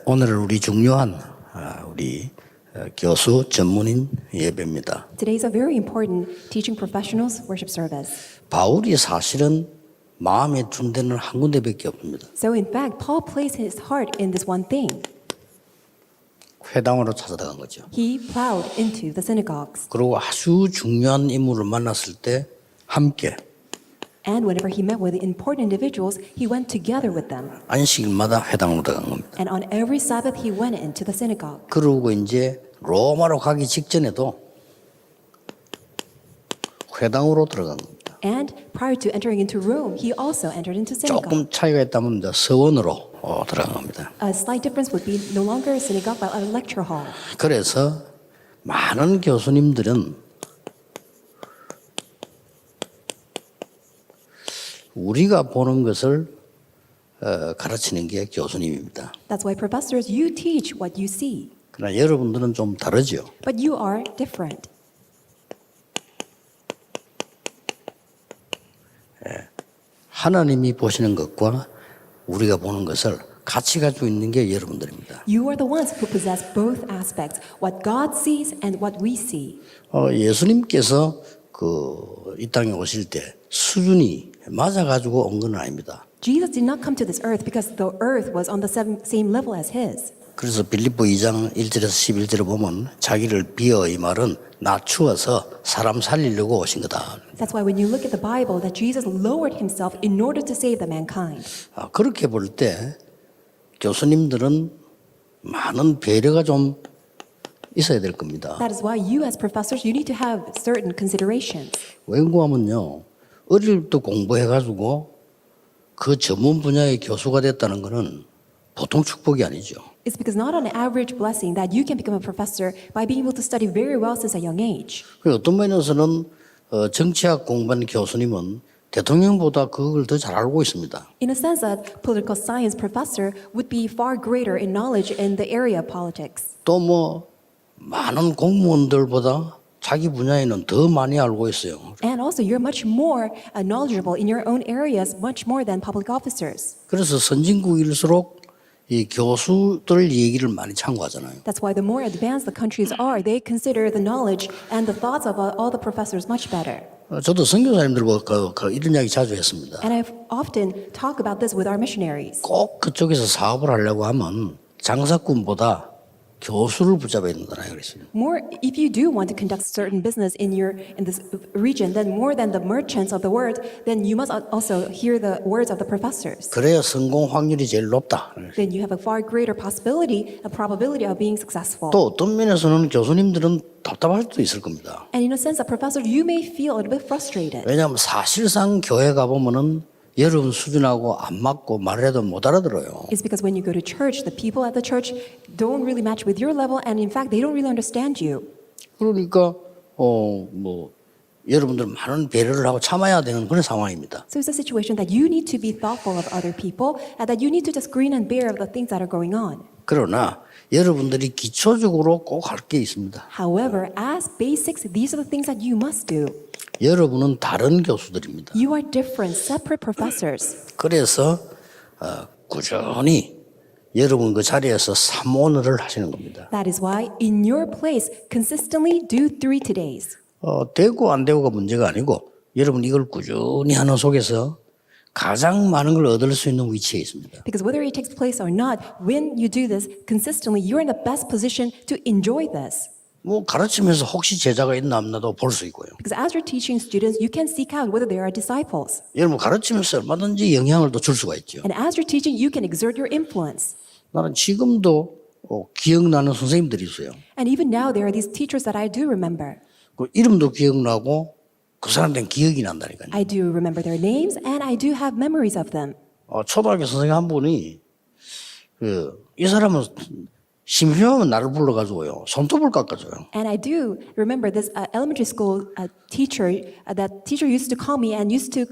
오늘 우리 중요한 우리 교수 전문인 예배입니다. Today is a very important teaching professionals worship service. 바울이 사실은 마음에 둔 데는 한 군데밖에 없습니다. So in fact, Paul placed his heart in this one thing. 회당으로 찾아간 거죠. He plowed into the synagogues. 그리고 아주 중요한 인물을 만났을 때 함께 And whenever he met with important individuals, he went together with them. 안식일마다 회당으로 들어간 겁니다. And on every Sabbath, he went into the synagogue. 그러고 이제 로마로 가기 직전에도 회당으로 들어간 겁니다. And prior to entering into Rome, he also entered into synagogue. 조금 차이가 있다면 이제 서원으로 들어간 겁니다. A slight difference would be no longer a synagogue but a lecture hall. 그래서 많은 교수님들은 우리가 보는 것을 가르치는 게 교수님입니다. That's why professors, you teach what you see. 그러나 여러분들은 좀 다르죠. But you are different. 하나님이 보시는 것과 우리가 보는 것을 같이 가지고 있는 게 여러분들입니다. You are the ones who possess both aspects, what God sees and what we see. 예수님께서 이 땅에 오실 때 수준이 맞아가지고 온 건 아닙니다. Jesus did not come to this earth because the earth was on the same level as his. 그래서 빌립보 2장 1절에서 11절에 보면 자기를 비어 이 말은 낮추어서 사람 살리려고 오신 거다. That's why when you look at the Bible that Jesus lowered himself in order to save the mankind. 그렇게 볼 때 교수님들은 많은 배려가 좀 있어야 될 겁니다. That is why you as professors, you need to have certain considerations. 웬고하면요, 어릴 때 공부해가지고 그 전문 분야의 교수가 됐다는 것은 보통 축복이 아니죠. It's because not an average blessing that you can become a professor by being able to study very well since a young age. 어떤 면에서는 정치학 공부한 교수님은 대통령보다 그걸 더 잘 알고 있습니다. In a sense that political science professor would be far greater in knowledge in the area of politics. 또 많은 공무원들보다 자기 분야에는 더 많이 알고 있어요. And also you're much more knowledgeable in your own areas, much more than public officers. 그래서 선진국일수록 이 교수들 얘기를 많이 참고하잖아요. That's why the more advanced the countries are, they consider the knowledge and the thoughts of all the professors much better. 저도 선교사님들과 이런 이야기 자주 했습니다. And I've often talked about this with our missionaries. 꼭 그쪽에서 사업을 하려고 하면 장사꾼보다 교수를 붙잡아야 된다는 그랬어요. More, if you do want to conduct certain business in this region, then more than the merchants of the word, then you must also hear the words of the professors. 그래야 성공 확률이 제일 높다. Then you have a far greater possibility, a probability of being successful. 또 어떤 면에서는 교수님들은 답답할 수도 있을 겁니다. And in a sense, a professor, you may feel a little bit frustrated. 왜냐하면 사실상 교회 가보면은 여러분 수준하고 안 맞고 말해도 못 알아들어요. It's because when you go to church, the people at the church don't really match with your level, and in fact, they don't really understand you. 그러니까 여러분들 많은 배려를 하고 참아야 되는 그런 상황입니다. So it's a situation that you need to be thoughtful of other people, and that you need to just grin and bear of the things that are going on. 그러나 여러분들이 기초적으로 꼭 할 게 있습니다. However, as basics, these are the things that you must do. 여러분은 다른 교수들입니다. You are different, separate professors. 그래서 꾸준히 여러분 그 자리에서 사모늘을 하시는 겁니다. That is why, in your place, consistently do 3 todays. 되고 안 되고가 문제가 아니고 여러분 이걸 꾸준히 하는 속에서 가장 많은 걸 얻을 수 있는 위치에 있습니다. Because whether it takes place or not, when you do this consistently, you're in the best position to enjoy this. 가르치면서 혹시 제자가 있나 없나도 볼 수 있고요. Because as you're teaching students, you can seek out whether they are disciples. 여러분 가르치면서 얼마든지 영향을 또 줄 수가 있죠. And as you're teaching, you can exert your influence. 나는 지금도 기억나는 선생님들이 있어요. And even now, there are these teachers that I do remember. 그 이름도 기억나고 그 사람들은 기억이 난다니까요. I do remember their names, and I do have memories of them. 초등학교 선생님 한 분이 이 사람은 심심하면 나를 불러가지고요 손톱을 깎아줘요. And I do remember this elementary school teacher. That teacher used to call me and used to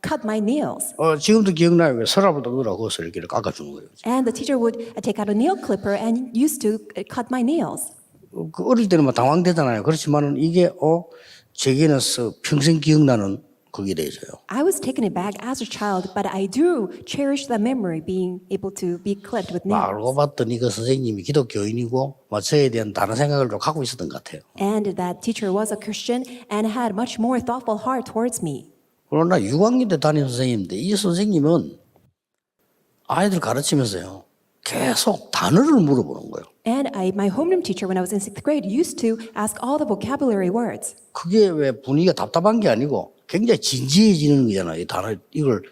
cut my nails. 지금도 기억나요. 서랍을 넣으라고 해서 이렇게 깎아주는 거예요. And the teacher would take out a nail clipper and used to cut my nails. 어릴 때는 당황되잖아요. 그렇지만은 이게 제게는 평생 기억나는 그게 대해서요. I was taken aback as a child, but I do cherish the memory being able to be clipped with nails. 알고 봤더니 그 선생님이 기독교인이고 저에 대한 다른 생각을 좀 갖고 있었던 것 같아요. And that teacher was a Christian and had much more thoughtful heart towards me. 그러나 6학년 때 담임 선생님인데 이 선생님은 아이들 가르치면서요. 계속 단어를 물어보는 거예요. And my homeroom teacher, when I was in 6th grade, used to ask all the vocabulary words. 그게 왜 분위기가 답답한 게 아니고 굉장히 진지해지는 거잖아요. 이 단어 이걸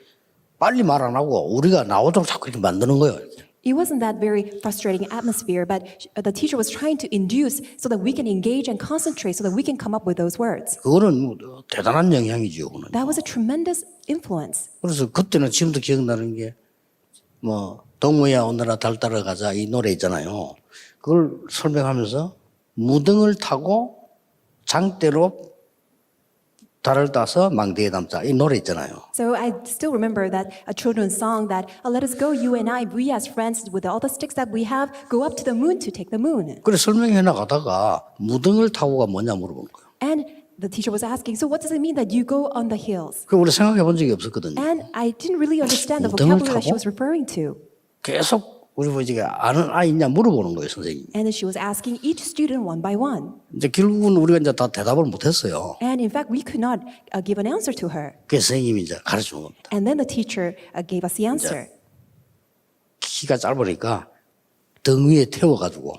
빨리 말 안 하고 우리가 나오도록 자꾸 이렇게 만드는 거예요. 이렇게. It wasn't that very frustrating atmosphere, but the teacher was trying to induce so that we can engage and concentrate so that we can come up with those words. 그거는 대단한 영향이죠. 그거는. That was a tremendous influence. 그래서 그때는 지금도 기억나는 게 동무야 오늘아 달 따라 가자 이 노래 있잖아요. 그걸 설명하면서 무등을 타고 장대로 달을 따서 망대에 담자 이 노래 있잖아요. So I still remember that a children's song that let us go, you and I, we as friends with all the sticks that we have, go up to the moon to take the moon. 그래 설명해 나가다가 무등을 타고가 뭐냐 물어본 거예요. And the teacher was asking, so what does it mean that you go on the hills? 그 우리 생각해 본 적이 없었거든요. And I didn't really understand the 무등을 vocabulary that she 타고? was referring to. 계속 우리 보지가 아는 아이 있냐 물어보는 거예요, 선생님이. And then she was asking each student one by one. 이제 결국은 우리가 이제 다 대답을 못 했어요. And in fact, we could not give an answer to her. 그래서 선생님이 이제 가르쳐 준 겁니다. And then the teacher gave us the answer. 키가 짧으니까 등 위에 태워가지고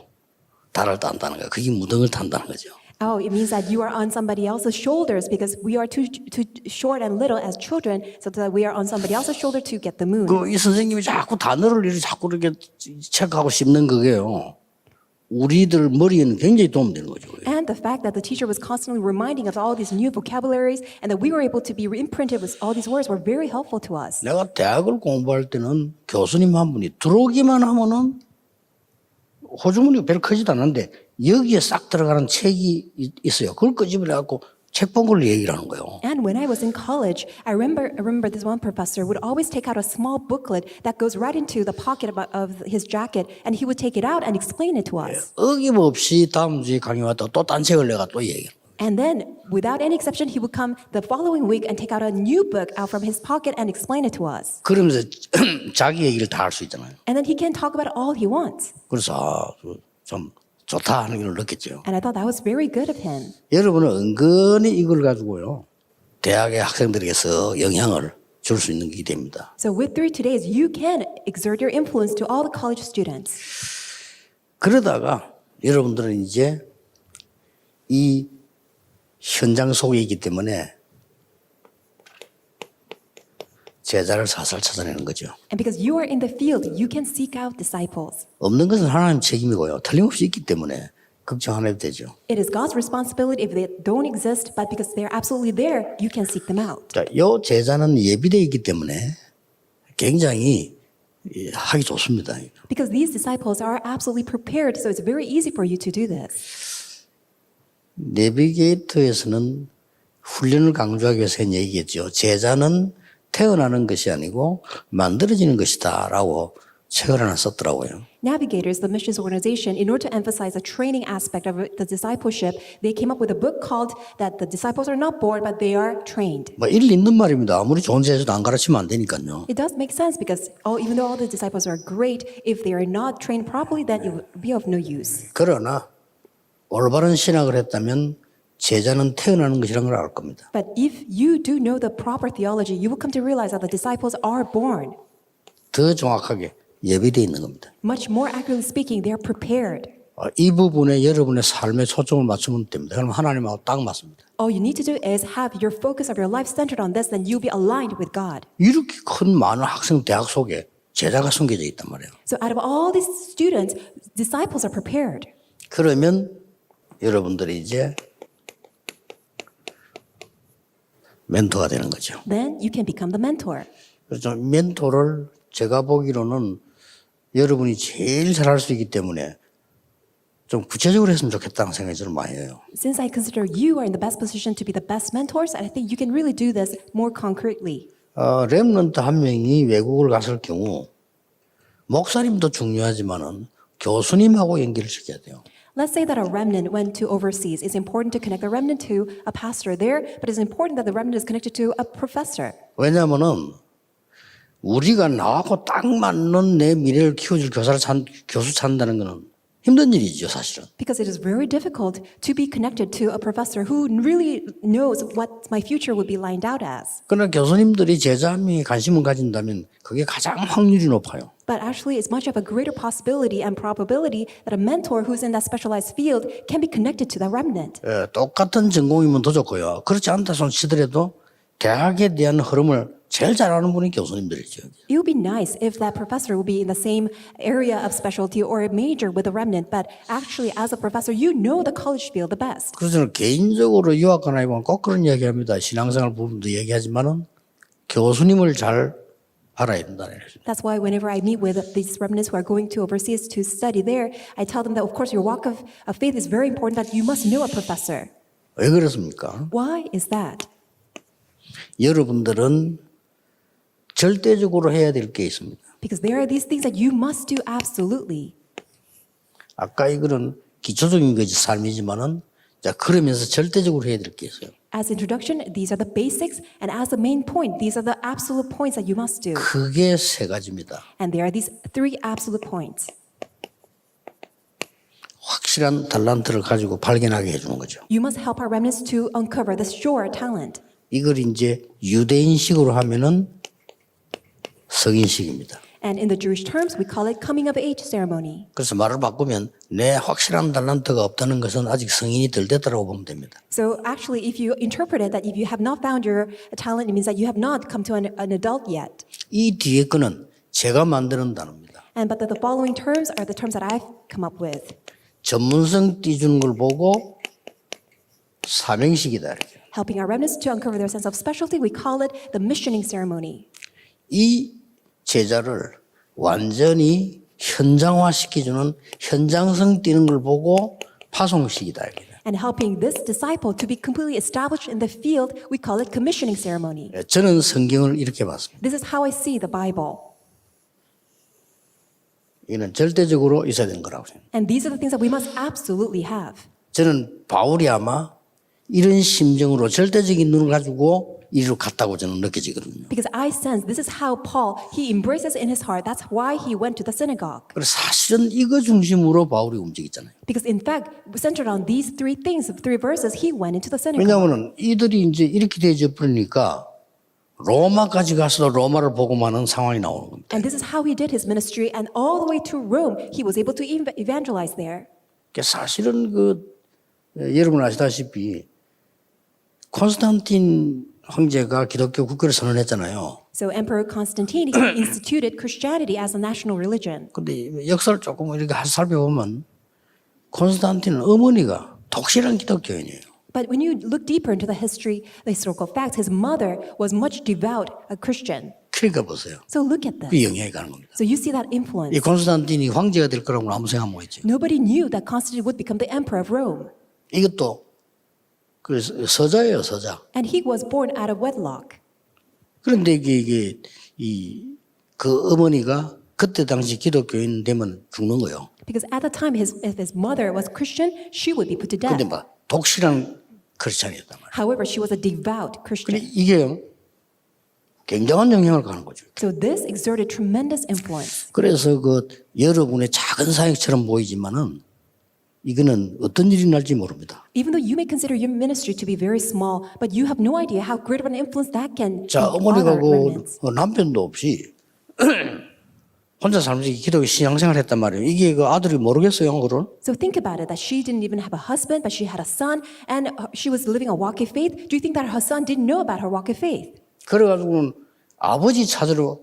달을 딴다는 거예요. 그게 무등을 탄다는 거죠. Oh, it means that you are on somebody else's shoulders because we are too short and little as children, so that we are on somebody else's shoulder to get the moon. 이 선생님이 자꾸 단어를 이렇게 체크하고 씹는 그게요. 우리들 머리에는 굉장히 도움되는 거죠. And the fact that the teacher was constantly reminding us all these new vocabularies and that we were able to be imprinted with all these words were very helpful to us. 내가 대학을 공부할 때는 교수님 한 분이 들어오기만 하면은 호주머니가 별로 크지도 않는데 여기에 싹 들어가는 책이 있어요. 그걸 끄집어내갖고 책 본 걸로 얘기를 하는 거예요. And when I was in college, I remember this one professor would always take out a small booklet that goes right into the pocket of his jacket, and he would take it out and explain it to us. 어김없이 다음 주에 강의 왔다가 또 딴 책을 내가 또 얘기해요. And then, without any exception, he would come the following week and take out a new book out from his pocket and explain it to us. 그러면서 자기 얘기를 다 할 수 있잖아요. And then he can talk about all he wants. 그래서 좀 좋다 하는 걸 느꼈죠. And I thought that was very good of him. 여러분은 은근히 이걸 가지고요. 대학의 학생들에게서 영향을 줄 수 있는 게 됩니다. So with 3 Todays, you can exert your influence to all the college students. 그러다가 여러분들은 이제 이 현장 속에 있기 때문에 제자를 살살 찾아내는 거죠. And because you are in the field, you can seek out disciples. 없는 것은 하나님 책임이고요. 틀림없이 있기 때문에 걱정 안 해도 되죠. It is God's responsibility if they don't exist, but because they're absolutely there, you can seek them out. 자, 이 제자는 예비되어 있기 때문에 굉장히 하기 좋습니다. Because these disciples are absolutely prepared, so it's very easy for you to do this. 내비게이터에서는 훈련을 강조하기 위해서 한 얘기겠죠. 제자는 태어나는 것이 아니고 만들어지는 것이다 라고 책을 하나 썼더라고요. Navigators, the missions organization, in order to emphasize the training aspect of the discipleship, they came up with a book called that the disciples are not born, but they are trained. 일리 있는 말입니다. 아무리 좋은 제자도 안 가르치면 안 되니까요. It does make sense because even though all the disciples are great, if they are not trained properly, then it would be of no use. 그러나 올바른 신학을 했다면 제자는 태어나는 것이라는 걸 알 겁니다. But if you do know the proper theology, you will come to realize that the disciples are born. 더 정확하게 예비되어 있는 겁니다. Much more accurately speaking, they are prepared. 이 부분에 여러분의 삶에 초점을 맞추면 됩니다. 그럼 하나님하고 딱 맞습니다. All you need to do is have your focus of your life centered on this, then you'll be aligned with God. 이렇게 큰 많은 학생 대학 속에 제자가 숨겨져 있단 말이에요. So out of all these students, disciples are prepared. 그러면 여러분들이 이제 멘토가 되는 거죠. Then you can become the mentor. 그래서 멘토를 제가 보기로는 여러분이 제일 잘할 수 있기 때문에 좀 구체적으로 했으면 좋겠다는 생각이 저는 많이 해요. Since I consider you are in the best position to be the best mentors, I think you can really do this more concretely. 렘넌트 한 명이 외국을 갔을 경우 목사님도 중요하지만은 교수님하고 연결을 시켜야 돼요. Let's say that a remnant went to overseas. It's important to connect the remnant to a pastor there, but it's important that the remnant is connected to a professor. 왜냐하면은 우리가 나하고 딱 맞는 내 미래를 키워줄 교수 찾는다는 거는 힘든 일이죠, 사실은. Because it is very difficult to be connected to a professor who really knows what my future would be lined out as. 그러나 교수님들이 제자함에 관심을 가진다면 그게 가장 확률이 높아요. But actually, it's much of a greater possibility and probability that a mentor who's in that specialized field can be connected to that remnant. 예, 똑같은 전공이면 더 좋고요. 그렇지 않다 손 치더라도 대학에 대한 흐름을 제일 잘 아는 분이 교수님들이죠. It would be nice if that professor would be in the same area of specialty or a major with a remnant, but actually, as a professor, you know the college field the best. 그래서 저는 개인적으로 유학 가나 보면 꼭 그런 이야기합니다. 신앙생활 부분도 얘기하지만은 교수님을 잘 알아야 된다는 거죠. That's why whenever I meet with these remnants who are going to overseas to study there, I tell them that, of course, your walk of faith is very important, but you must know a professor. 왜 그렇습니까? Why is that? 여러분들은 절대적으로 해야 될 게 있습니다. Because there are these things that you must do absolutely. 아까 이거는 기초적인 것이 삶이지만은 자 그러면서 절대적으로 해야 될 게 있어요. As introduction, these are the basics, and as the main point, these are the absolute points that you must do. 크게 세 가지입니다. And there are these three absolute points. 확실한 달란트를 가지고 발견하게 해주는 거죠. You must help our remnants to uncover the sure talent. 이걸 이제 유대인식으로 하면은 성인식입니다. And in the Jewish terms, we call it coming of age ceremony. 그래서 말을 바꾸면 내 확실한 달란트가 없다는 것은 아직 성인이 덜 됐다고 보면 됩니다. So actually, if you interpret it that if you have not found your talent, it means that you have not come to an adult yet. 이 뒤에 거는 제가 만드는 단어입니다. But the following terms are the terms that I've come up with. 전문성 띄주는 걸 보고 사명식이다 이렇게. Helping our remnants to uncover their sense of specialty, we call it the missioning ceremony. 이 제자를 완전히 현장화시켜주는 현장성 띄는 걸 보고 파송식이다 이렇게. And helping this disciple to be completely established in the field, we call it commissioning ceremony. 저는 성경을 이렇게 봤습니다. This is how I see the Bible. 이는 절대적으로 있어야 되는 거라고 생각합니다. And these are the things that we must absolutely have. 저는 바울이 아마 이런 심정으로 절대적인 눈을 가지고 이리로 갔다고 저는 느껴지거든요. Because I sense this is how Paul, he embraces in his heart. That's why he went to the synagogue. 그래서 사실은 이거 중심으로 바울이 움직였잖아요. Because in fact, centered on these three things, three verses, he went into the synagogue. 왜냐하면 이들이 이제 이렇게 되어져 버리니까 로마까지 가서도 로마를 보고만 하는 상황이 나오는 겁니다. And this is how he did his ministry. And all the way to Rome, he was able to evangelize there. 사실은 여러분 아시다시피 콘스탄틴 황제가 기독교 국교를 선언했잖아요. So Emperor Constantine, he instituted Christianity as a national religion. 근데 역사를 조금 이렇게 살펴보면 콘스탄틴은 어머니가 독실한 기독교인이에요. But when you look deeper into the historical facts, his mother was much devout a Christian. 그러니까 보세요. So look at this. 그 영향이 가는 겁니다. So you see that 이 influence. 콘스탄틴이 황제가 될 거라고는 아무 생각 못 했죠. Nobody knew that Constantine would become the emperor of Rome. 이것도 그 서자예요, 서자. And he was born out of wedlock. 그런데 그 어머니가 그때 당시 기독교인 되면 죽는 거예요. Because at the time, if his mother was Christian, she would be put to death. 근데 막 독실한 크리스찬이었단 말이에요. However, she was a devout 근데 Christian. 이게 굉장한 영향을 가는 거죠. So this exerted tremendous influence. 그래서 여러분의 작은 사역처럼 보이지만은 이거는 어떤 일이 날지 모릅니다. Even though you may consider your ministry to be very small, but you have no idea how great of an influence that can 자, on 어머니가 our remnants. 남편도 없이 혼자 살면서 기독교 신앙생활 했단 말이에요. 이게 아들이 모르겠어요, 그걸? So think about it, that she didn't even have a husband, but she had a son, and she was living a walk of faith. Do you think that her son didn't know about her walk of faith? 그래가지고는 아버지 찾으러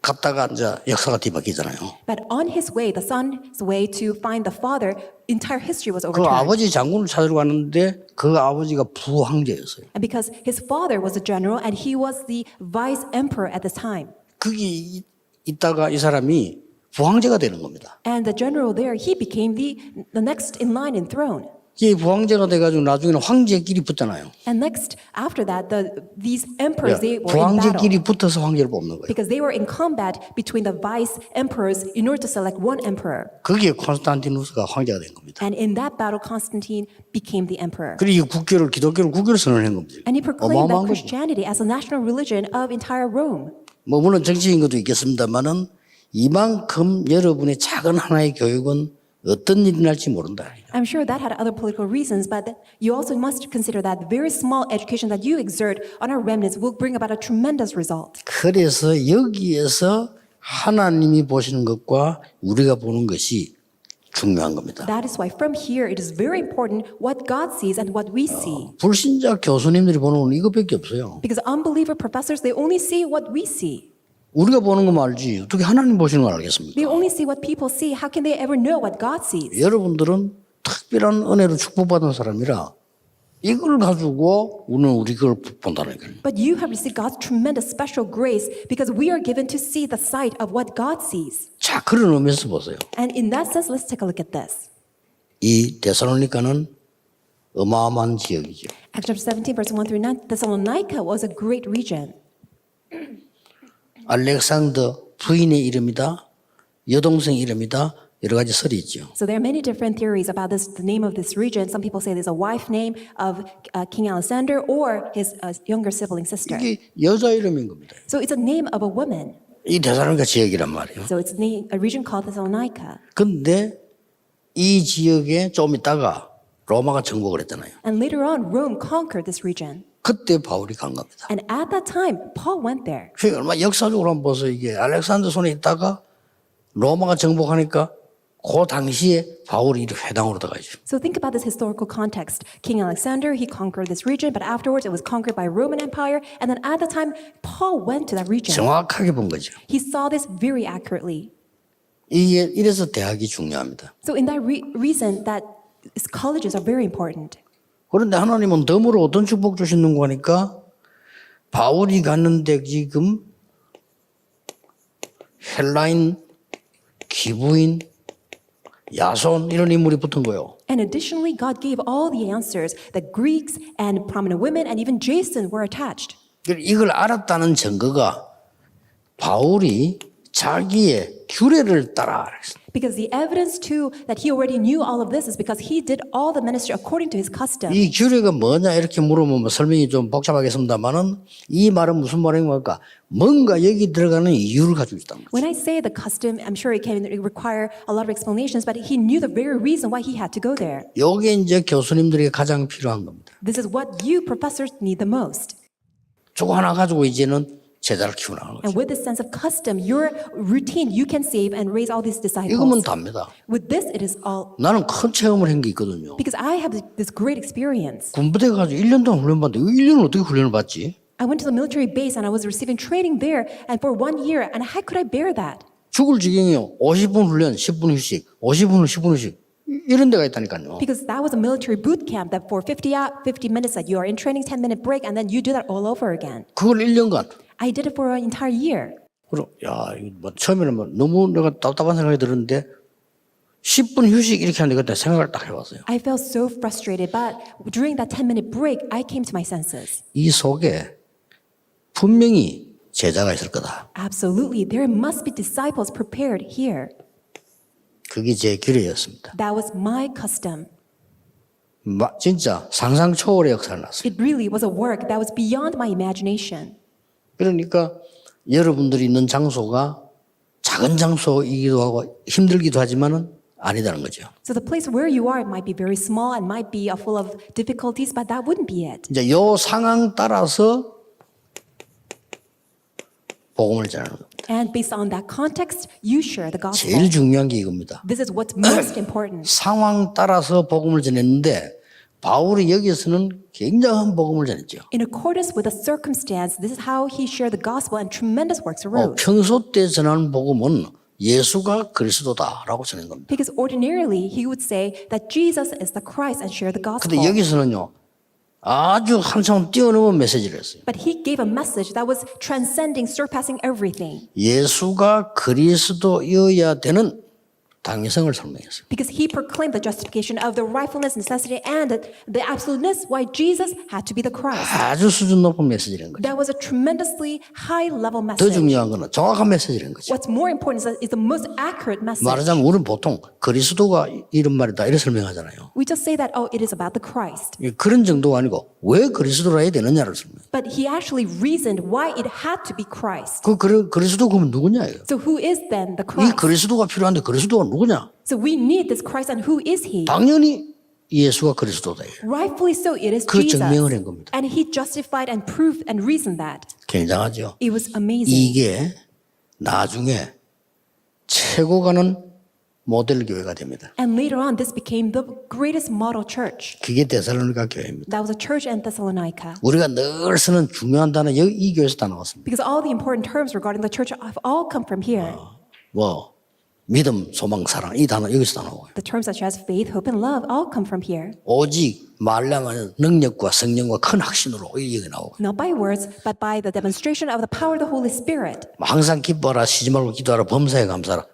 갔다가 이제 역사가 뒤바뀌잖아요. But on his way, the son's way to find the father, entire history was 그 overturned. 아버지 장군을 찾으러 갔는데 그 아버지가 부황제였어요. And because his father was a general and he was the vice emperor at this time. 거기 있다가 이 사람이 부황제가 되는 겁니다. And the general there, he became the next in line in throne. 이게 부황제가 돼가지고 나중에는 황제끼리 붙잖아요. And next, after that, these emperors, they were in 부황제끼리 battle 붙어서 황제를 뽑는 거예요. because they were in combat between the vice emperors in order to select one emperor. 거기에 콘스탄티누스가 황제가 된 겁니다. And in that battle, Constantine became the emperor. 그리고 기독교를 선언한 겁니다. And he proclaimed that 어마어마한 거죠. Christianity as a national religion of entire Rome. 뭐 물론 정치인 것도 있겠습니다만은 이만큼 여러분의 작은 하나의 교육은 어떤 일이 날지 모른다. I'm sure that had other political reasons, but you also must consider that the very small education that you exert on our remnants will bring about a tremendous result. 그래서 여기에서 하나님이 보시는 것과 우리가 보는 것이 중요한 겁니다. That is why from here it is very important what God sees and what we see. 불신자 교수님들이 보는 건 이것밖에 없어요. Because unbeliever professors, they only see what we see. 우리가 보는 것만 알지 어떻게 하나님 보시는 걸 알겠습니까? They only see what people see. How can they ever know what God sees? 여러분들은 특별한 은혜로 축복받은 사람이라 이걸 가지고 우리 걸 본다는 거예요. But you have received God's tremendous special grace because we are given to see the sight of what God sees. 자, 그런 의미에서 보세요. And in that sense, let's take a look at this. 이 데살로니가는 어마어마한 지역이죠. Acts chapter 17, verse 1 through 9, Thessalonica was a great region. 알렉산더 부인의 이름이다, 여동생 이름이다, 여러 가지 설이 있죠. So there are many different theories about this, the name of this region. Some people say there's a wife name of King Alexander or his younger sibling sister. 이게 여자 이름인 겁니다. So it's a name of a woman. 이 데살로니가 지역이란 말이에요. So it's a region called Thessalonica. 근데 이 지역에 좀 있다가 로마가 정복을 했잖아요. And later on, Rome conquered this region. 그때 바울이 간 겁니다. And at that time, Paul went there. 그게 얼마 역사적으로 한번 보세요. 이게 알렉산더 손에 있다가 로마가 정복하니까 그 당시에 바울이 이렇게 회당으로 들어가죠. So think about this historical context. King Alexander, he conquered this region, but afterwards it was conquered by Roman Empire. And then at the time, Paul went to that region. 정확하게 본 거죠. He saw this very accurately. 이게 이래서 대학이 중요합니다. So in that reason that colleges are very important. 그런데 하나님은 덤으로 어떤 축복 주시는 거니까 바울이 갔는데 지금 헬라인, 기부인, 야손 이런 인물이 붙은 거예요. And additionally, God gave all the answers. The Greeks and prominent women and even Jason were attached. 이걸 알았다는 증거가 바울이 자기의 규례를 따라 알았어요. Because the evidence too that he already knew all of this is because he did all the ministry according to his custom. 이 규례가 뭐냐 이렇게 물어보면 설명이 좀 복잡하겠습니다만은 이 말은 무슨 말인가? 뭔가 여기 들어가는 이유를 가지고 있다는 거죠. When I say the custom, I'm sure it can require a lot of explanations, but he knew the very reason why he had to go there. 이게 이제 교수님들에게 가장 필요한 겁니다. This is what you professors need the most. 저거 하나 가지고 이제는 제자를 키우는 거죠. And with this sense of custom, your routine, you can save and raise all these 이거면 disciples. 답니다. With this, it is all 나는 큰 체험을 한 게 있거든요. because I have this great experience. 군부대 가서 1년 동안 훈련 받는데 1년을 어떻게 훈련을 받지? I went to the military base and I was receiving training there, and for 1 year, and how could I bear that? 죽을 지경이요. 50분 훈련, 10분 휴식, 50분, 10분 휴식. 이런 데가 있다니까요. Because that was a military boot camp that for 50 minutes that you are in training, 10-minute break, and then you do that all over again. 그걸 1년간. I did it for an entire year. 그럼 야, 이거 뭐 처음에는 뭐 너무 내가 답답한 생각이 들었는데 10분 휴식 이렇게 하는데 그때 생각을 딱 해봤어요. I felt so frustrated, but during that 10-minute break, I came to my senses. 이 속에 분명히 제자가 있을 거다. Absolutely, there must be disciples prepared here. 그게 제 규례였습니다. That was my custom. 진짜 상상 초월의 역사를 났어요. It really was a work that was beyond my imagination. 그러니까 여러분들이 있는 장소가 작은 장소이기도 하고 힘들기도 하지만은 아니다는 거죠. So the place where you are it might be very small and might be full of difficulties, but that wouldn't be it. 이제 요 상황 따라서 복음을 전하는 겁니다. And based on that context, you share the gospel. 제일 중요한 게 이겁니다. This is what's most important. 상황 따라서 복음을 전했는데 바울이 여기서는 굉장한 복음을 전했죠. In accordance with the circumstance, this is how he shared the gospel and tremendous works arose. 평소 때 전하는 복음은 예수가 그리스도다라고 전한 겁니다. Because ordinarily, he would say that Jesus is the Christ and share the gospel. 근데 여기서는요. 아주 한참 뛰어넘은 메시지를 했어요. But he gave a message that was transcending, surpassing everything. 예수가 그리스도여야 되는 당위성을 설명했어요. Because he proclaimed the justification of the rightfulness, necessity, and the absoluteness why Jesus had to be the Christ. 아주 수준 높은 메시지라는 거죠. That was a tremendously high-level 더 message. 중요한 거는 정확한 메시지라는 거죠. What's more important is the most accurate message. 말하자면 우리는 보통 그리스도가 이런 말이다 이렇게 설명하잖아요. We just say that, oh, it is about the Christ. 그런 정도가 아니고 왜 그리스도라 해야 되느냐를 설명해요. But he actually reasoned why it had to be Christ. 그리스도 그러면 누구냐? So who is then the 이 Christ? 그리스도가 필요한데 그리스도가 누구냐? So we need this Christ, and who is he? 당연히 예수가 그리스도다. Rightfully so, it is 그 Jesus. 증명을 한 겁니다. And he justified and proved and reasoned that. 굉장하죠. It was amazing. 이게 나중에 최고 가는 모델 교회가 됩니다. And later on, this became the greatest model church. 그게 데살로니가 교회입니다. That was a church in Thessalonica. 우리가 늘 쓰는 중요한 단어 이 교회에서 다 나왔습니다. Because all the important terms regarding the church have all come from here. 뭐 믿음, 소망, 사랑 이 단어 여기서 다 나와요. The terms such as faith, hope, and love all come from here. 오직 말하면 능력과 성령과 큰 확신으로 이 얘기 나오고 Not by words, but by the demonstration of the power of the Holy Spirit. 항상 기뻐하라, 쉬지 말고 기도하라, 범사에 감사하라.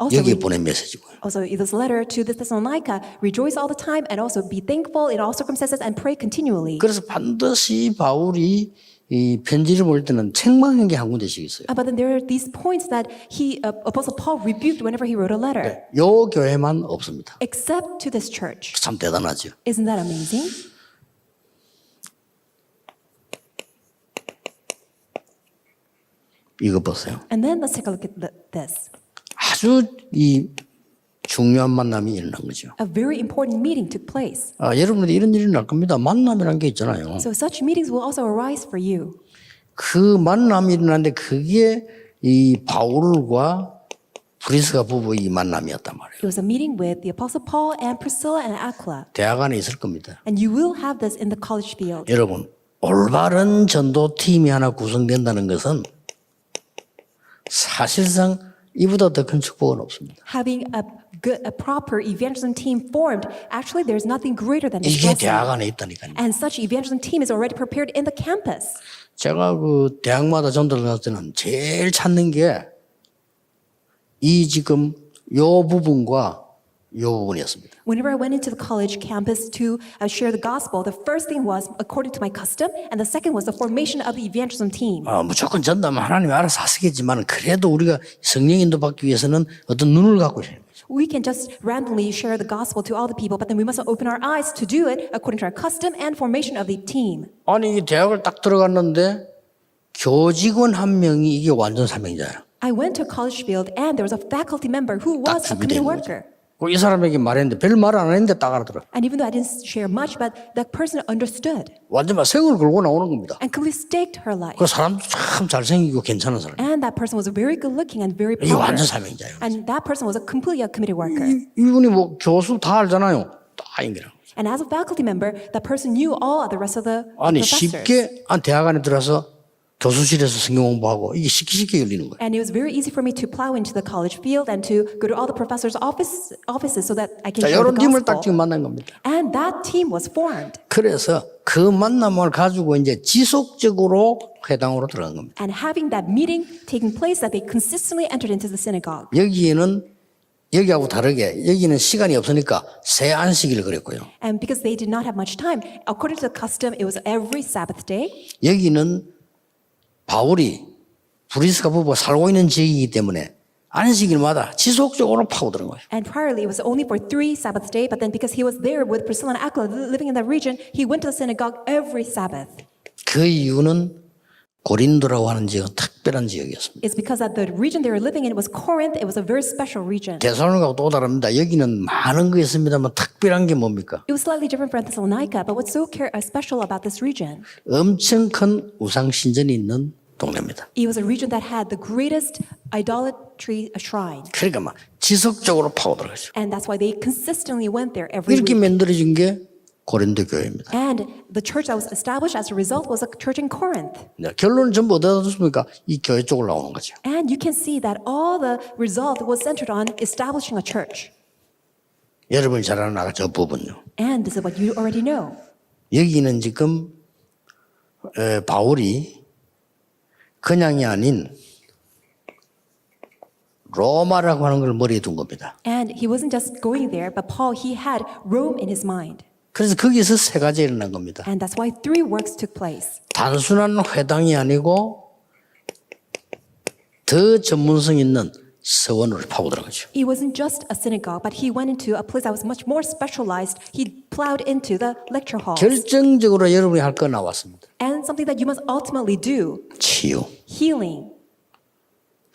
Also, 여기에 보낸 메시지고요. also, in this letter to the Thessalonica, rejoice all the time and also be thankful in all circumstances and pray continually. 그래서 반드시 바울이 이 편지를 볼 때는 책망한 게 한 군데씩 있어요. But then there are these points that Apostle Paul rebuked whenever he wrote a letter, 요 교회만 없습니다. except to this church. 참 대단하죠. Isn't that amazing? 이거 보세요. And then let's take a look at this. 아주 이 중요한 만남이 일어난 거죠. A very important meeting took place. 여러분들 이런 일이 날 겁니다. 만남이라는 게 있잖아요. So such meetings will also arise for you. 그 만남이 일어났는데 그게 이 바울과 브리스가 부부의 이 만남이었단 말이에요. It was a meeting with the Apostle Paul and Priscilla and Aquila. 대학 안에 있을 겁니다. And you will have this in the college field. 여러분, 올바른 전도팀이 하나 구성된다는 것은 사실상 이보다 더 큰 축복은 없습니다. Having a proper evangelism team formed, actually there's nothing greater than this 이게 blessing. 대학 안에 있다니까요. And such evangelism team is already prepared in the campus. 제가 그 대학마다 전도를 갔을 때는 제일 찾는 게 이 지금 요 부분과 요 부분이었습니다. Whenever I went into the college campus to share the gospel, the first thing was according to my custom, and the second was the formation of the evangelism team. 무조건 전도하면 하나님이 알아서 하시겠지만 그래도 우리가 성령 인도 받기 위해서는 어떤 눈을 갖고 있어야 돼요. We can just randomly share the gospel to all the people, but then we must open our eyes to do it according to our custom and formation of the team. 아니 이 대학을 딱 들어갔는데 교직원 한 명이 이게 완전 사명자예요. I went to a college field and there was a faculty member who was a committed worker. 이 사람에게 말했는데 별 말 안 했는데 딱 알아들어. And even though I didn't share much, but that person understood 완전 막 생을 걸고 나오는 겁니다. and completely staked her life. 그 사람도 참 잘생기고 괜찮은 사람. And that person was very good looking and very 이게 완전 popular. 사명자예요. And that person was a completely a committed worker. 이분이 뭐 교수 다 알잖아요. 다 연결하고. And as a faculty member, that person knew all of the rest of the 아니 professors. 쉽게 대학 안에 들어서 교수실에서 성경 공부하고 이게 쉽게 열리는 거예요. And it was very easy for me to plow into the college field and to go to all the professors' offices so that I can 자, share 이런 the 팀을 딱 gospel. 지금 만난 겁니다. And that team was formed. 그래서 그 만남을 가지고 이제 지속적으로 회당으로 들어간 겁니다. And having that meeting taking place, that they consistently entered into the synagogue. 여기에는 여기하고 다르게 여기는 시간이 없으니까 새 안식일을 그랬고요. And because they did not have much time, according to the custom, it was every Sabbath day. 여기는 바울이 브리스가 부부가 살고 있는 지역이기 때문에 안식일마다 지속적으로 파고드는 거예요. And priorly, it was only for 3 Sabbath day, but then because he was there with Priscilla and Aquila living in that region, he went to the synagogue every Sabbath. 그 이유는 고린도라고 하는 지역은 특별한 지역이었습니다. It's because that the region they were living in was Corinth. It was a very special region. 데살로니가하고 또 다릅니다. 여기는 많은 거 있습니다만 특별한 게 뭡니까? It was slightly different from Thessalonica, but what's so special about this region? 엄청 큰 우상 신전이 있는 동네입니다. It was a region that had the greatest idolatry shrine. 그러니까 막 지속적으로 파고들어가죠. And that's why they consistently went there every 이렇게 week. 만들어진 게 고린도 교회입니다. And the church that was established as a result was a church in Corinth. 네, 결론은 전부 어디다 뒀습니까? 이 교회 쪽으로 나오는 거죠. And you can see that all the result was centered on establishing a church. 여러분이 잘 아는 저 부분요. And this is what you already know. 여기는 지금 바울이 그냥이 아닌 로마라고 하는 걸 머리에 둔 겁니다. And he wasn't just going there, but Paul, he had Rome in his mind. 그래서 거기서 세 가지 일어난 겁니다. And that's why 3 works took place. 단순한 회당이 아니고 더 전문성 있는 서원으로 파고 들어가죠. It wasn't just a synagogue, but he went into a place that was much more specialized. He plowed into the lecture halls. 결정적으로 여러분이 할 거 나왔습니다. And something that you must ultimately do, 치유. healing.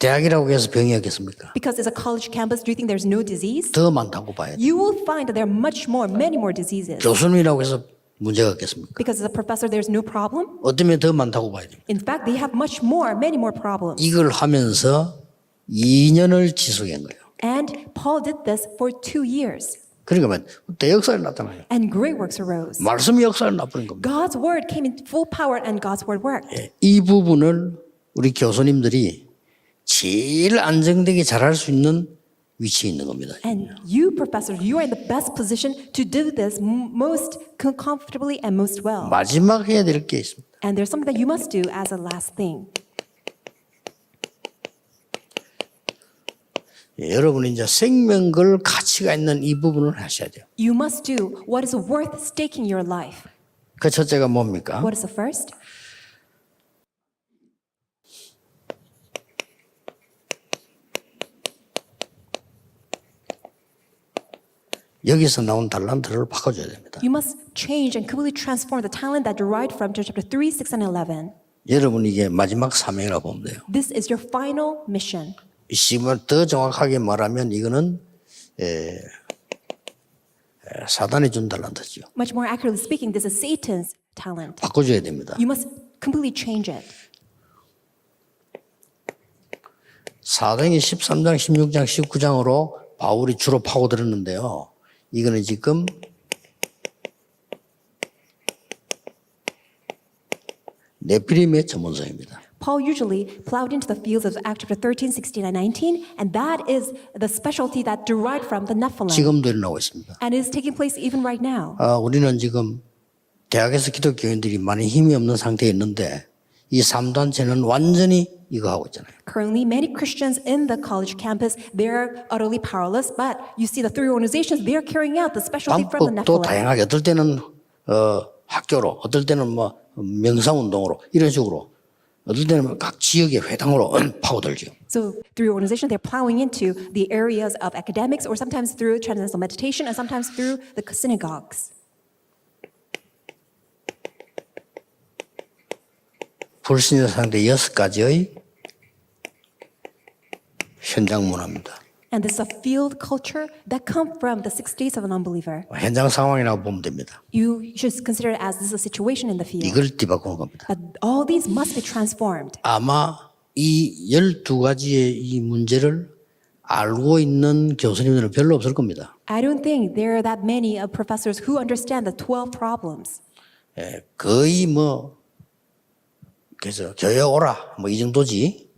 대학이라고 해서 병이 없겠습니까? Because it's a college campus, do you think there's no disease? 더 많다고 봐야 돼. You will find that there are many more diseases. 교수님이라고 해서 문제가 없겠습니까? Because as a professor, there's no problem. 어쩌면 더 많다고 봐야 됩니다. In fact, they have many more problems. 이걸 하면서 2년을 지속한 거예요. And Paul did this for 2 years. 그러니까 대역사에 나타나요. And great works arose. 말씀이 역사를 나쁘는 겁니다. God's word came in full power and God's word worked. 이 부분을 우리 교수님들이 제일 안정되게 잘할 수 있는 위치에 있는 겁니다. And you, professors, you are in the best position to do this most comfortably and most well. 마지막 해야 될 게 있습니다. And there's something that you must do as a last thing. 여러분이 이제 생명 걸 가치가 있는 이 부분을 하셔야 돼요. You must do what is worth staking your life. 그 첫째가 뭡니까? What is the first? 여기서 나온 달란트를 바꿔줘야 됩니다. You must change and completely transform the talent that derived from chapter 3, 6, and 11. 여러분 이게 마지막 사명이라고 보면 돼요. This is your final mission. 더 정확하게 말하면 이거는 사단이 준 달란트죠. Much more accurately speaking, this is Satan's talent. 바꿔줘야 됩니다. You must completely change it. 사도행전 13장, 16장, 19장으로 바울이 주로 파고들었는데요. 이거는 지금 네피림의 전문성입니다. Paul usually plowed into the fields of Acts chapter 13, 16, and 19, and that is the specialty that derived from the Nephilim. 지금도 일어나고 있습니다. And it is taking place even right now. 우리는 지금 대학에서 기독교인들이 많이 힘이 없는 상태에 있는데 이 3단체는 완전히 이거 하고 있잖아요. Currently, many Christians in the college campus, they're utterly powerless, but you see the 3 organizations, they're carrying out the specialty from the 방법도 Nephilim. 다양하게 어떨 때는 학교로, 어떨 때는 뭐 명상운동으로 이런 식으로, 어떨 때는 각 지역의 회당으로 파고들죠. So through organization, they're plowing into the areas of academics, or sometimes through transcendental meditation, and sometimes through the synagogues. 불신자 상대 6가지의 현장 문화입니다. And this is a field culture that come from the 6 days of an unbeliever. 현장 상황이라고 보면 됩니다. You should consider it as this is a situation in the field. 이걸 뒤바꾸는 겁니다. But all these must be transformed. 아마 이 12가지의 이 문제를 알고 있는 교수님들은 별로 없을 겁니다. I don't think there are that many of professors who understand the 12 problems. 거의 그래서 교회 오라 이 정도지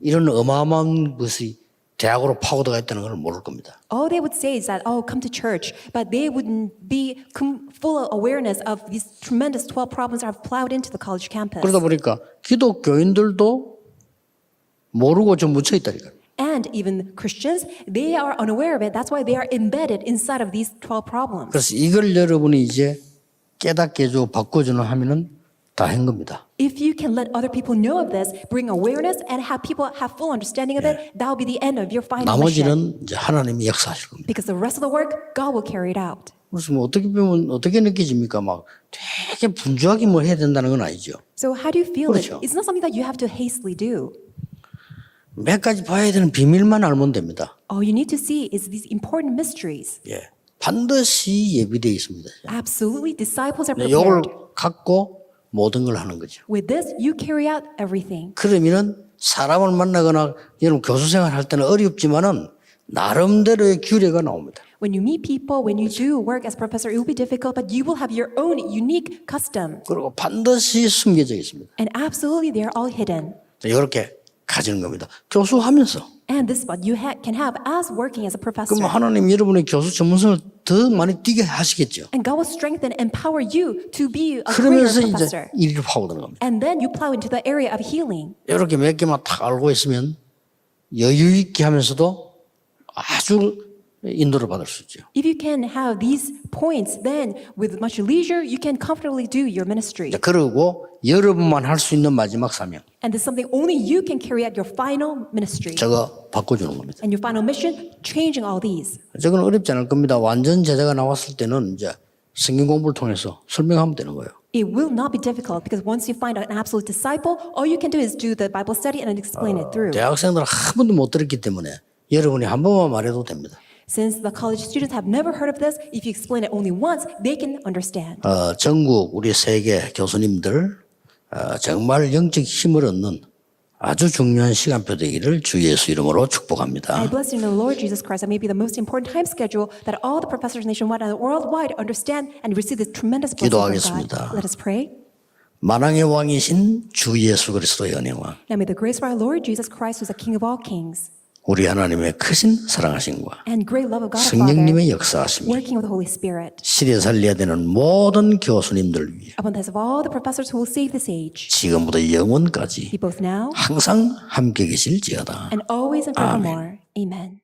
이런 어마어마한 것이 대학으로 파고들어가 있다는 걸 모를 겁니다. All they would say is that, oh, come to church, but they wouldn't be full of awareness of these tremendous 12 problems that have plowed into the college campus. 그러다 보니까 기독교인들도 모르고 좀 묻혀 있다니까요. And even Christians, they are unaware of it. That's why they are embedded inside of these 12 problems. 그래서 이걸 여러분이 이제 깨닫게 해주고 바꿔주는 하면은 다 한 겁니다. If you can let other people know of this, bring awareness, and have people have full understanding of it, that will be the end of your final mission. 나머지는 이제 하나님이 역사하실 겁니다. Because the rest of the work, God will carry it out. 그래서 어떻게 보면 어떻게 느껴집니까? 막 되게 분주하게 해야 된다는 건 아니죠. So how do you feel 그렇죠. it? It's not something that you have to hastily do. 몇 가지 봐야 되는 비밀만 알면 됩니다. All you need to see is these important mysteries. 반드시 예비되어 있습니다. Absolutely, disciples are 이걸 prepared. 갖고 모든 걸 하는 거죠. With this, you carry out everything. 그러면은 사람을 만나거나 여러분 교수 생활 할 때는 어렵지만은 나름대로의 규례가 나옵니다. When you meet people, when you do work as a professor, it will be difficult, but you will have your own unique custom. 그리고 반드시 숨겨져 있습니다. And absolutely, they are all hidden. 이렇게 가지는 겁니다. 교수하면서. And this is what you can have as working as a professor. 그럼 하나님 여러분의 교수 전문성을 더 많이 띄게 하시겠죠. And God will strengthen and empower you to be a greater 그러면서 professor. 이제 이리로 파고드는 겁니다. And then you plow into the area of healing. 이렇게 몇 개만 딱 알고 있으면 여유 있게 하면서도 아주 인도를 받을 수 있죠. If you can have these points, then with much leisure, you can comfortably do your ministry. 그러고 여러분만 할 수 있는 마지막 사명. And there's something only you can carry out your final ministry. 저거 바꿔주는 겁니다. And your final mission, changing all these. 저건 어렵지 않을 겁니다. 완전 제자가 나왔을 때는 이제 성경 공부를 통해서 설명하면 되는 거예요. It will not be difficult because once you find an absolute disciple, all you can do is do the Bible study and explain it through. 대학생들은 한 번도 못 들었기 때문에 여러분이 한 번만 말해도 됩니다. Since the college students have never heard of this, if you explain it only once, they can understand. 전국 우리 세계 교수님들 정말 영적 힘을 얻는 아주 중요한 시간표 되기를 주 예수 이름으로 축복합니다. I bless you in the Lord Jesus Christ. That may be the most important time schedule that all the professors nationwide and worldwide understand and receive this tremendous blessing from 기도하겠습니다. God. Let us pray. 만왕의 왕이신 주 예수 그리스도의 은혜와 Now may the grace of our Lord Jesus Christ, who is the King of all kings, 우리 하나님의 크신 사랑하심과 and great love of God the Father, 성령님의 역사하심이 working with the Holy Spirit, 시대 살려야 되는 모든 교수님들 위해 upon the heads of all the professors who will save this age, 지금부터 영원까지 be both now 항상 함께 계실지어다. and always and forevermore. Amen.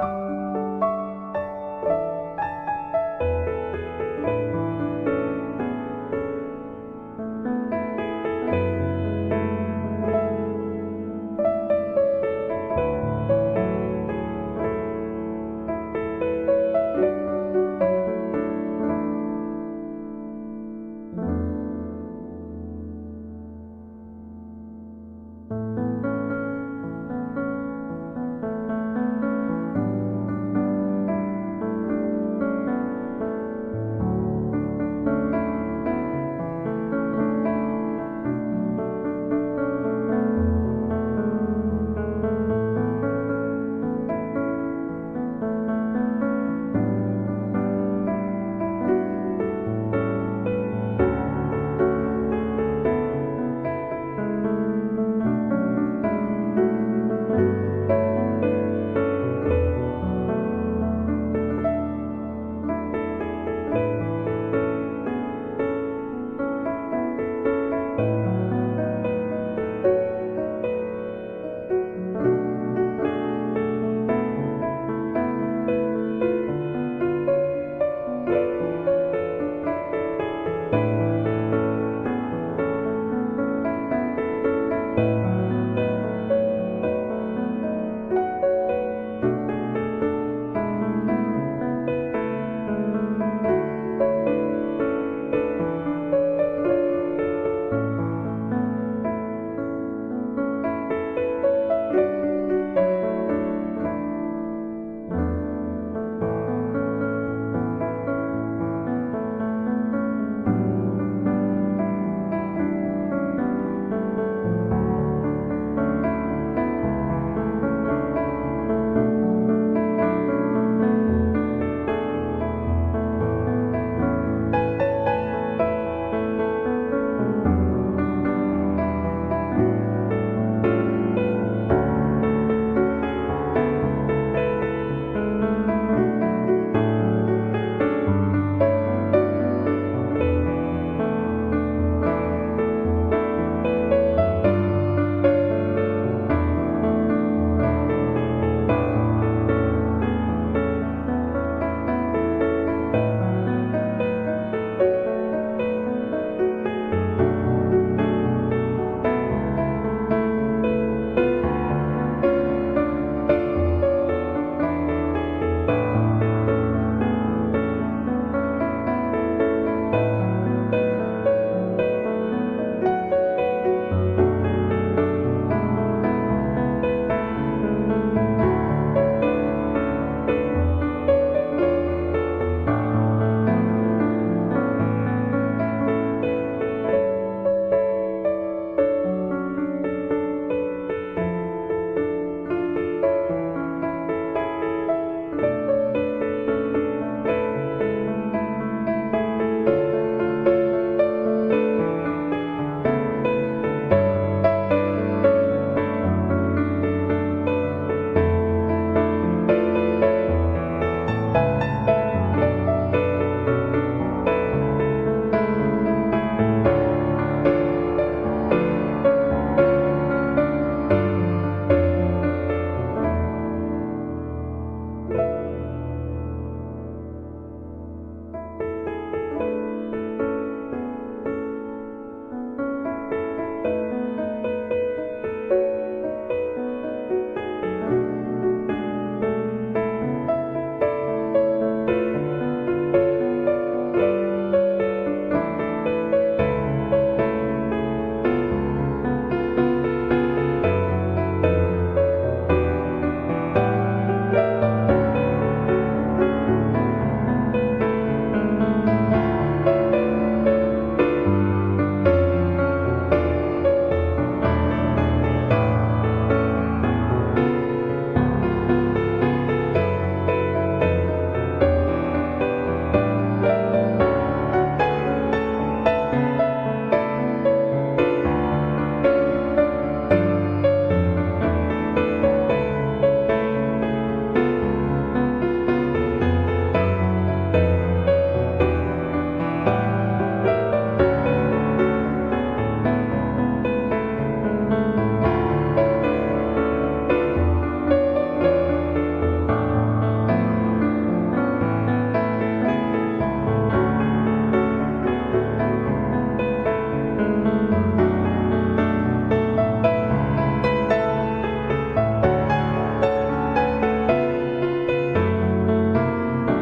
you.